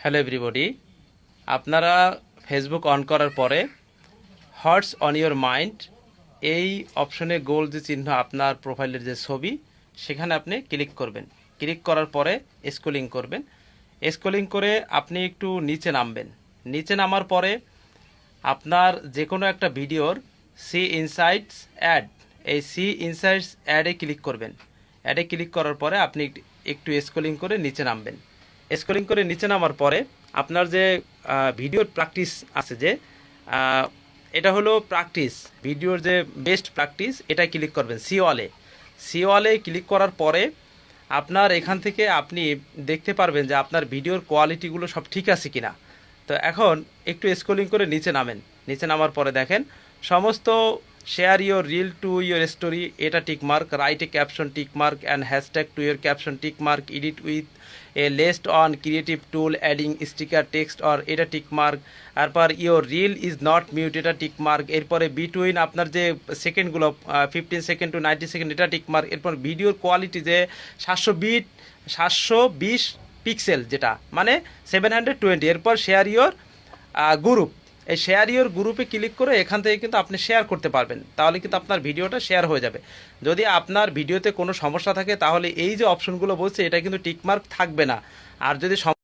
Hello everybody, আপনারা Facebook on করার পরে হটস অন ইয়োর মাইন্ড এই অপশনে গোল যে চিহ্ন আপনার প্রোফাইলের যে ছবি সেখানে আপনি ক্লিক করবেন। ক্লিক করার পরে স্ক্রলিং করবেন। স্ক্রলিং করে আপনি একটু নিচে নামবেন। নিচে নামার পরে আপনার যে কোনো একটা ভিডিওর সি ইনসাইটস অ্যাড, এই সি ইনসাইটস অ্যাডে ক্লিক করবেন। অ্যাডে ক্লিক করার পরে আপনি একটু স্ক্রলিং করে নিচে নামবেন। স্ক্রলিং করে নিচে নামার পরে আপনার যে ভিডিওর প্র্যাকটিস আছে, যে এটা হলো প্র্যাকটিস, ভিডিওর যে বেস্ট প্র্যাকটিস, এটা ক্লিক করবেন সি ওয়ালে ক্লিক করার পরে আপনার এখান থেকে আপনি দেখতে পারবেন যে আপনার ভিডিওর কোয়ালিটিগুলো সব ঠিক আছে কিনা। তো এখন একটু স্ক্রলিং করে নিচে নামেন। নিচে নামার পরে দেখেন সমস্ত share your reel to your story, এটা tick mark, write a caption tick mark and hashtag to your caption tick mark, edit with a least on creative tool adding sticker text or, এটা tick mark. তারপর your reel is not mute, এটা tick mark. এরপরে between আপনার যে সেকেন্ডগুলো 15 second to 90 second, এটা tick mark. এরপর ভিডিওর কোয়ালিটি যে 720 পিক্সেল, যেটা মানে 720। এরপর শেয়ার ইয়োর গ্রুপ, এই শেয়ার ইয়োর গ্রুপে ক্লিক করে এখান থেকে কিন্তু আপনি শেয়ার করতে পারবেন, তাহলে কিন্তু আপনার ভিডিওটা শেয়ার হয়ে যাবে। যদি আপনার ভিডিওতে কোনো সমস্যা থাকে তাহলে এই যে অপশনগুলো বলছে এটা কিন্তু টিকমার্ক থাকবে না। আর যদি